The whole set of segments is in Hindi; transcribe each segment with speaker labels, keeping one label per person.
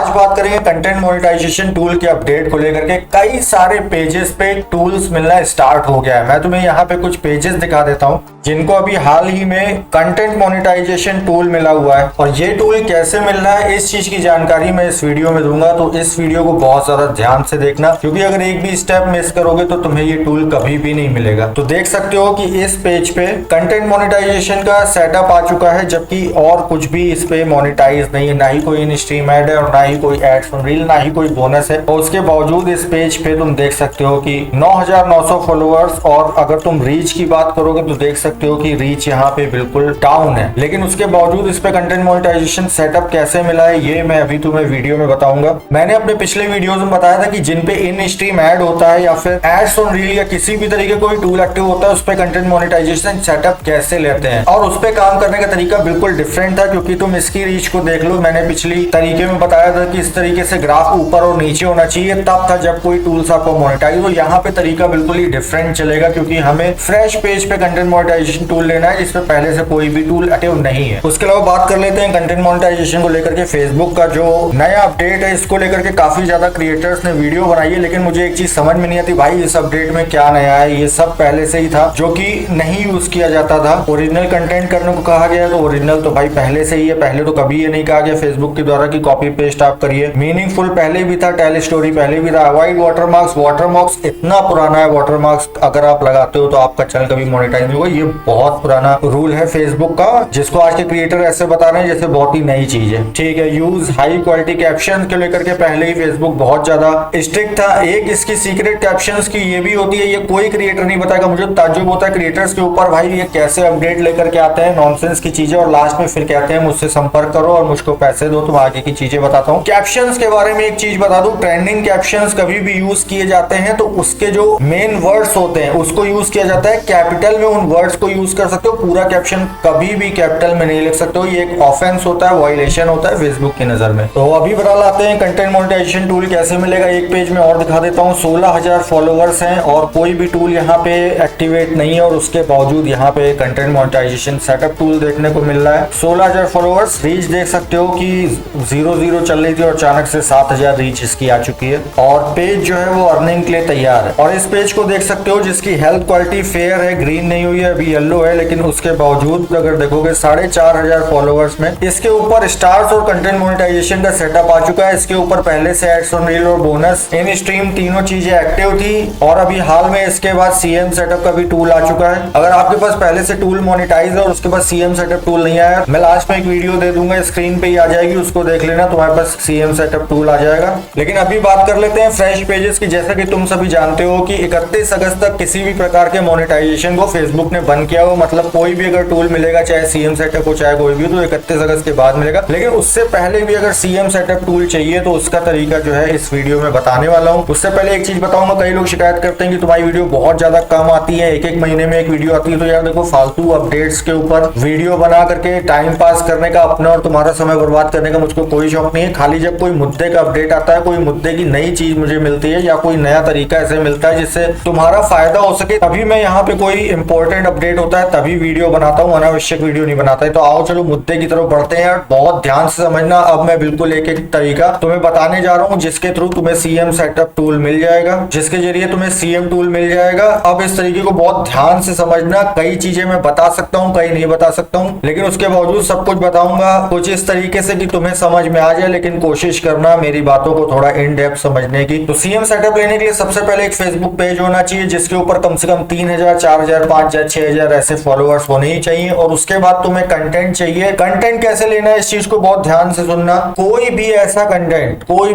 Speaker 1: आज बात करेंगे कंटेंट मोनेटाइजेशन टूल के अपडेट को लेकर के। कई सारे पेजेस पे टूल्स मिलना स्टार्ट हो गया है। मैं तुम्हें यहाँ पे कुछ पेजेस दिखा देता हूँ जिनको अभी हाल ही में कंटेंट मोनेटाइजेशन टूल मिला हुआ है, और ये टूल कैसे मिल रहा है इस चीज की जानकारी मैं इस वीडियो में दूंगा। तो इस वीडियो को बहुत ज्यादा ध्यान से देखना, क्योंकि अगर एक भी स्टेप मिस करोगे तो तुम्हें ये टूल कभी भी नहीं मिलेगा। तो देख सकते हो कि इस पेज पे कंटेंट मोनेटाइजेशन का सेटअप आ चुका है, जबकि और कुछ भी इस पे मोनेटाइज नहीं है, ना ही कोई इन स्ट्रीम ऐड है और ना ही कोई एड्स ऑन रील, ना ही कोई बोनस है। और उसके बावजूद इस पेज पे तुम देख सकते हो कि 9,900 फॉलोअर्स, और अगर तुम रीच की बात करोगे तो देख सकते हो कि रीच यहाँ पे बिल्कुल डाउन है। लेकिन उसके बावजूद इस पे कंटेंट मोनेटाइजेशन सेटअप कैसे मिला है ये मैं अभी तुम्हें वीडियो में बताऊंगा। मैंने अपने पिछले वीडियोस में बताया था कि जिन पे इन स्ट्रीम ऐड होता है या फिर एड्स ऑन रील या किसी भी तरीके कोई टूल एक्टिव होता है, उस पे कंटेंट मोनेटाइजेशन सेटअप कैसे लेते हैं, और उस पे काम करने का तरीका बिल्कुल डिफरेंट था। क्योंकि तुम इसकी रीच को देख लो, मैंने पिछली तरीके में बताया था कि इस तरीके से ग्राफ ऊपर और नीचे होना चाहिए, तब था जब कोई टूल्स आपको मोनेटाइज हो। यहाँ पे तरीका बिल्कुल ही डिफरेंट चलेगा, क्योंकि हमें फ्रेश पेज पे कंटेंट मोनेटाइजेशन टूल लेना है जिसपे पहले से कोई भी टूल एक्टिव नहीं है। उसके अलावा बात कर लेते हैं कंटेंट मोनेटाइजेशन को लेकर के फेसबुक का जो नया अपडेट है, इसको लेकर के काफी ज्यादा क्रिएटर्स ने वीडियो बनाई है। लेकिन मुझे एक चीज समझ में नहीं आती भाई, इस अपडेट में क्या नया है। ये सब पहले से ही था जो कि नहीं यूज किया जाता था। ओरिजिनल कंटेंट करने को कहा गया है तो ओरिजिनल तो भाई पहले से ही है। पहले तो कभी ये नहीं कहा गया फेसबुक के द्वारा कि कॉपी पेस्ट आप करिए। मीनिंगफुल पहले भी था, टेल स्टोरी पहले भी था। अवॉइड वाटरमार्क्स, वाटरमार्क्स इतना पुराना है, वाटरमार्क्स अगर आप लगाते हो तो आपका चैनल कभी मोनेटाइज नहीं होगा। ये बहुत पुराना रूल है फेसबुक का, जिसको आज के क्रिएटर ऐसे बता रहे हैं जैसे बहुत ही नई चीज है। ठीक है, यूज हाई क्वालिटी कैप्शन को लेकर के पहले ही फेसबुक बहुत ज्यादा स्ट्रिक्ट था। एक इसकी सीक्रेट कैप्शंस की ये भी होती है, ये कोई क्रिएटर नहीं बताएगा। मुझे ताज्जुब होता है क्रिएटर्स के ऊपर, भाई ये कैसे अपडेट लेकर के आते हैं नॉनसेंस की चीजें, और लास्ट में फिर कहते हैं मुझसे संपर्क करो और मुझको पैसे दो, तुम आगे की चीजें बताता हूँ। कैप्शंस के बारे में एक चीज बता दूं, ट्रेंडिंग कैप्शंस कभी भी यूज किए जाते हैं तो उसके जो मेन वर्ड्स होते हैं उसको यूज किया जाता है। कैपिटल में उन वर्ड्स को यूज कर सकते हो, पूरा कैप्शन कभी भी कैपिटल में नहीं लिख सकते हो। ये एक ऑफेंस होता है, वायलेशन होता है फेसबुक की नजर में। तो अभी बता लाते हैं कंटेंट मोनेटाइजेशन टूल कैसे मिलेगा। एक पेज में और दिखा देता हूँ, 16,000 फॉलोअर्स हैं और कोई भी टूल यहाँ पे एक्टिवेट नहीं है, और उसके बावजूद यहाँ पे कंटेंट मोनेटाइजेशन सेटअप टूल देखने को मिल रहा है। 16,000 फॉलोअर्स, रीच देख सकते हो कि 0-0 चल रही थी और अचानक से 7,000 रीच इसकी आ चुकी है, और पेज जो है वो अर्निंग के लिए तैयार है। और इस पेज को देख सकते हो जिसकी हेल्थ क्वालिटी फेयर है, ग्रीन नहीं हुई है, अभी येलो है। लेकिन उसके बावजूद अगर देखोगे 4,500 फॉलोअर्स में इसके ऊपर स्टार्स और कंटेंट मोनेटाइजेशन का सेटअप आ चुका है। इसके ऊपर पहले से एड्स ऑन रील और बोनस इन स्ट्रीम तीनों चीजें एक्टिव थी, और अभी हाल में इसके बाद सीएम सेटअप का भी टूल आ चुका है। अगर आपके पास पहले से टूल मोनेटाइज है और उसके बाद सीएम सेटअप टूल नहीं आया, मैं लास्ट में एक वीडियो दे दूंगा, स्क्रीन पे ही आ जाएगी, उसको देख लेना, तुम्हारे पास सीएम सेटअप टूल आ जाएगा। लेकिन अभी बात कर लेते हैं फ्रेश पेजेस की। जैसा कि तुम सभी जानते हो कि 31 अगस्त तक किसी भी प्रकार के मोनेटाइजेशन को फेसबुक ने बंद किया हो, मतलब कोई भी अगर टूल मिलेगा, चाहे सीएम सेटअप हो चाहे कोई भी, तो 31 अगस्त के बाद मिलेगा। लेकिन उससे पहले भी अगर सीएम सेटअप टूल चाहिए तो उसका तरीका जो है इस वीडियो में बताने वाला हूँ। उससे पहले एक चीज बताऊंगा, कई लोग शिकायत करते हैं कि तुम्हारी वीडियो बहुत ज्यादा कम आती है, एक महीने में एक वीडियो आती है। तो यार देखो, फालतू अपडेट्स के ऊपर वीडियो बना करके टाइम पास करने का, अपना और तुम्हारा समय बर्बाद करने का मुझको कोई शौक नहीं है। खाली जब कोई मुद्दे का अपडेट आता है, कोई मुद्दे की नई चीज मुझे मिलती है या कोई नया तरीका ऐसे मिलता है जिससे तुम्हारा फायदा हो सके, तभी मैं यहाँ पे कोई इंपॉर्टेंट अपडेट होता है तभी वीडियो बनाता हूँ, अनावश्यक वीडियो नहीं बनाता है। तो आओ चलो मुद्दे की तरफ बढ़ते हैं। बहुत ध्यान से समझना, अब मैं बिल्कुल एक एक तरीका तुम्हें बताने जा रहा हूँ जिसके थ्रू तुम्हें सीएम सेटअप टूल मिल जाएगा, जिसके जरिए तुम्हें सीएम टूल मिल जाएगा। अब इस तरीके को बहुत ध्यान से समझना, कई चीजें मैं बता सकता हूँ, कई नहीं बता सकता हूँ, लेकिन उसके बावजूद सब कुछ बताऊंगा कुछ इस तरीके से कि तुम्हें समझ में आ जाए। लेकिन कोशिश करना मेरी बातों को थोड़ा इन डेप्थ समझने की। तो सीएम सेटअप लेने के लिए सबसे पहले एक फेसबुक पेज होना चाहिए जिसके ऊपर कम से कम 3,000, 4,000, 5,000, 6,000 ऐसे फॉलोअर्स होने ही चाहिए। और उसके बाद तुम्हें कंटेंट चाहिए। कंटेंट कैसे लेना है इस चीज को बहुत ध्यान से सुनना। कोई भी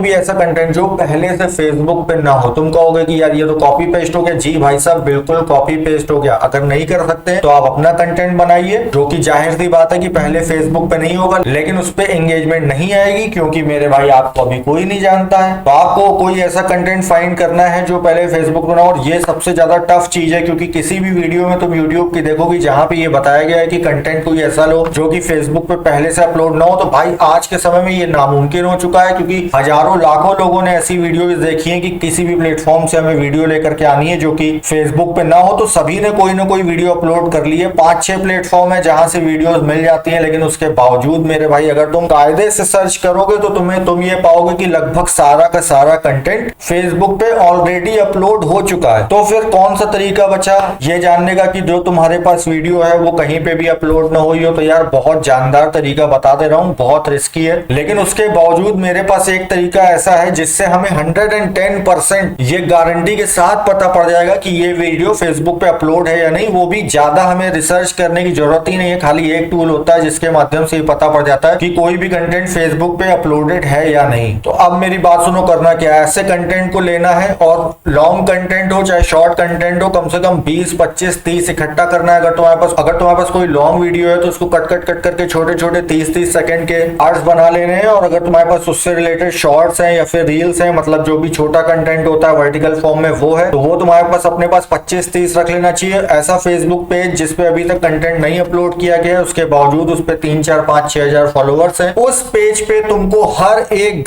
Speaker 1: ऐसा कंटेंट जो पहले से फेसबुक पे ना हो। तुम कहोगे कि यार ये तो कॉपी पेस्ट हो गया। जी भाई साहब, बिल्कुल कॉपी पेस्ट हो गया। अगर नहीं कर सकते तो आप अपना कंटेंट बनाइए, जो कि जाहिर सी बात है कि पहले फेसबुक पे नहीं होगा, लेकिन उस पे एंगेजमेंट नहीं आएगी, क्योंकि मेरे भाई आपको अभी कोई नहीं जानता है। तो आपको कोई ऐसा कंटेंट फाइंड करना है जो पहले फेसबुक पे ना हो। और ये सबसे ज्यादा टफ चीज है, क्योंकि किसी भी वीडियो में तुम यूट्यूब की देखोगे जहां पे ये बताया गया है कि कंटेंट कोई ऐसा लो जो कि फेसबुक पे पहले से अपलोड ना हो, तो भाई आज के समय में ये नामुमकिन हो चुका है। क्योंकि हजारों लाखों लोगों ने ऐसी वीडियोस देखी है कि किसी भी प्लेटफॉर्म से हमें वीडियो लेकर के आनी है जो कि फेसबुक पे ना हो, तो सभी ने कोई ना कोई वीडियो अपलोड कर ली है। 5-6 प्लेटफॉर्म है जहां से वीडियोस मिल जाती हैं, लेकिन उसके बावजूद मेरे भाई अगर तुम कायदे से सर्च करोगे तो तुम ये पाओगे कि लगभग सारा का सारा कंटेंट फेसबुक पे ऑलरेडी अपलोड हो चुका है। तो फिर कौन सा तरीका बचा ये जानने का कि जो तुम्हारे पास वीडियो है वो कहीं पे भी अपलोड ना हुई हो। तो यार बहुत जानदार तरीका बता दे रहा हूँ, बहुत रिस्की है, लेकिन उसके बावजूद मेरे पास एक तरीका ऐसा है जिससे हमें 110% ये गारंटी के साथ पता पड़ जाएगा कि ये वीडियो फेसबुक पे अपलोड है या नहीं। वो भी ज्यादा हमें रिसर्च करने की जरूरत ही नहीं है, खाली एक टूल होता है जिसके माध्यम से पता पड़ जाता है कि कोई भी कंटेंट फेसबुक पे अपलोडेड है या नहीं। तो अब मेरी बात सुनो, करना क्या है, ऐसे कंटेंट को लेना है और लॉन्ग कंटेंट हो चाहे शॉर्ट कंटेंट हो, कम से कम 20, 25, 30 इकट्ठा करना है। अगर तुम्हारे पास कोई लॉन्ग वीडियो है तो उसको कट करके छोटे छोटे 30-30 सेकंड के आर्ट्स बना लेने हैं। और अगर तुम्हारे पास उससे रिलेटेड शॉर्ट्स हैं या फिर रील्स हैं, मतलब जो भी छोटा कंटेंट होता है वर्टिकल फॉर्म में वो है, तो वो तुम्हारे पास अपने पास 25-30 रख लेना चाहिए। ऐसा फेसबुक पेज जिसपे अभी तक कंटेंट नहीं अपलोड किया गया है, उसके बावजूद उस पे 3, 4, 5, 6 हजार फॉलोअर्स हैं, उस पेज पे तुमको हर एक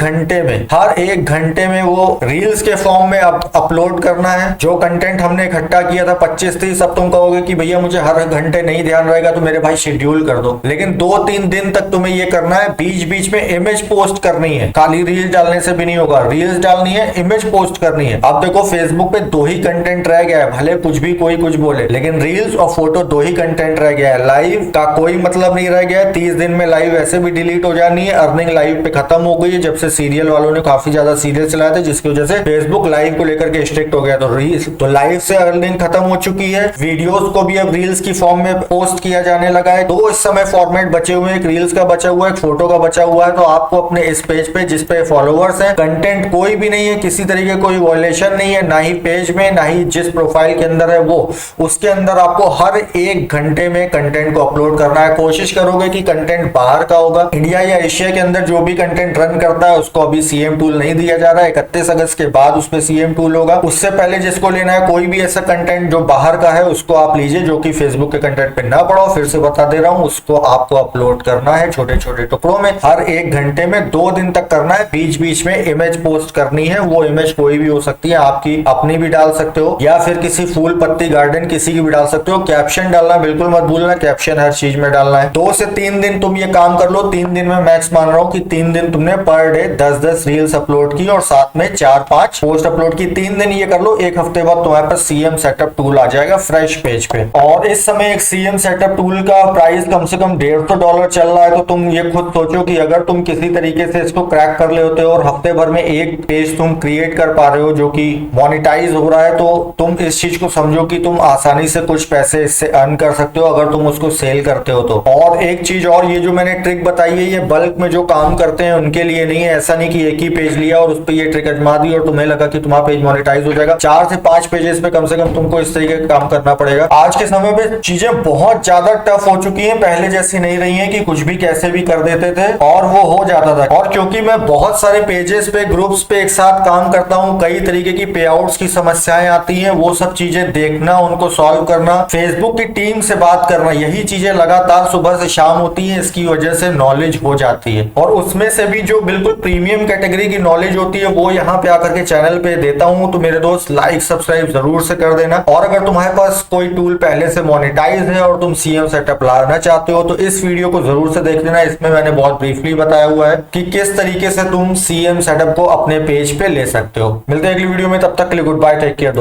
Speaker 1: घंटे में वो रील्स के फॉर्म में अपलोड करना है। जो कंटेंट हमने इकट्ठा किया था 25-30, अब तुम कहोगे कि भैया मुझे हर घंटे नहीं ध्यान रहेगा, तो मेरे भाई शेड्यूल कर दो, लेकिन 2-3 दिन तक तुम्हें ये करना है। बीच बीच में इमेज पोस्ट करनी है, खाली रील डालने से भी नहीं होगा, रील्स डालनी है, इमेज पोस्ट करनी है। अब देखो फेसबुक पे 2 ही कंटेंट रह गया है, भले कुछ भी कोई कुछ बोले, लेकिन रील्स और फोटो 2 ही कंटेंट रह गया है। लाइव का कोई मतलब नहीं रह गया है, 30 दिन में लाइव ऐसे भी डिलीट हो जानी है। अर्निंग लाइव पे खत्म हो गई है जब से सीरियल वालों ने काफी ज्यादा सीरियल चलाए थे, जिसकी वजह से फेसबुक लाइव को लेकर के स्ट्रिक्ट हो गया। तो लाइव से अर्निंग खत्म हो चुकी है। वीडियोस को भी अब रील्स की फॉर्म में पोस्ट किया जाने लगा है। 2 इस समय फॉर्मेट बचे हुए हैं, एक रील्स का बचा हुआ है, एक फोटो का बचा हुआ है। तो आपको अपने इस पेज पे जिस पे फॉलोअर्स हैं, कंटेंट कोई भी नहीं है, किसी तरीके कोई वॉयलेशन नहीं है, ना ही पेज में ना ही जिस प्रोफाइल के अंदर है वो, उसके अंदर आपको हर 1 घंटे में कंटेंट को अपलोड करना है। कोशिश करोगे कि कंटेंट बाहर का होगा। इंडिया या एशिया के अंदर जो भी कंटेंट रन करता है उसको अभी सीएम टूल नहीं दिया जा रहा है, 31 अगस्त के बाद उस पर सीएम टूल होगा। उससे पहले जिसको लेना है कोई भी ऐसा कंटेंट जो बाहर का है उसको आप लीजिए, जो कि फेसबुक के कंटेंट पे ना पड़ो। फिर से बता दे रहा हूं, उसको आपको अपलोड करना है छोटे छोटे टुकड़ों में, हर 1 घंटे में 2 दिन तक करना है। बीच बीच में इमेज पोस्ट करनी है। वो इमेज कोई भी हो सकती है, आपकी अपनी भी डाल सकते हो या फिर किसी फूल पत्ती गार्डन किसी की भी डाल सकते हो। कैप्शन डालना बिल्कुल मत भूलना, कैप्शन हर चीज में डालना है। 2 से 3 दिन तुम ये काम कर लो। 3 दिन में मैक्स मान रहा हूं कि 3 दिन तुमने पर डे 10-10 रील्स अपलोड की और साथ में 4-5 पोस्ट अपलोड की। 3 दिन ये कर लो, 1 हफ्ते बाद तुम्हारे पास सीएम सेटअप टूल आ जाएगा फ्रेश पेज पे। और इस समय एक सीएम सेटअप टूल का प्राइस कम से कम $150 चल रहा है। तो तुम ये खुद सोचो कि अगर तुम किसी तरीके से इसको क्रैक कर ले होते हो और हफ्ते भर में एक पेज तुम क्रिएट कर पा रहे हो जो कि मोनेटाइज हो रहा है, तो तुम इस चीज को समझो कि तुम आसानी से कुछ पैसे इससे अर्न कर सकते हो अगर तुम उसको सेल करते हो तो। और एक चीज और, ये जो मैंने ट्रिक बताई है ये बल्क में जो काम करते हैं उनके लिए नहीं है। ऐसा नहीं कि एक ही पेज लिया और उस पर ये ट्रिक आजमा दी और तुम्हें लगा कि तुम्हारा पेज मोनेटाइज हो जाएगा। 4 से 5 पेजेस पे कम से कम तुमको इस तरीके का काम करना पड़ेगा। आज के समय पे चीजें बहुत ज्यादा टफ हो चुकी हैं, पहले जैसी नहीं रही हैं कि कुछ भी कैसे भी कर देते थे और वो हो जाता था। और क्योंकि मैं बहुत सारे पेजेस पे ग्रुप्स पे एक साथ काम करता हूँ, कई तरीके की पे आउट्स की समस्याएं आती हैं, वो सब चीजें देखना, उनको सॉल्व करना, फेसबुक की टीम से बात करना, यही चीजें लगातार सुबह से शाम होती है। इसकी वजह से नॉलेज हो जाती है और उसमें से भी जो बिल्कुल प्रीमियम कैटेगरी की नॉलेज होती है वो यहाँ पे आकर के चैनल पे देता हूँ। तो मेरे दोस्त लाइक सब्सक्राइब जरूर से कर देना। और अगर तुम्हारे पास कोई टूल पहले से मोनेटाइज है और तुम सीएम सेटअप लाना चाहते हो तो इस वीडियो को जरूर से देख लेना। इसमें मैंने बहुत ब्रीफली बताया हुआ है कि किस तरीके से तुम सीएम सेटअप को अपने पेज पे ले सकते हो। मिलते हैं अगली वीडियो में, तब तक के लिए गुड बाय, टेक केयर।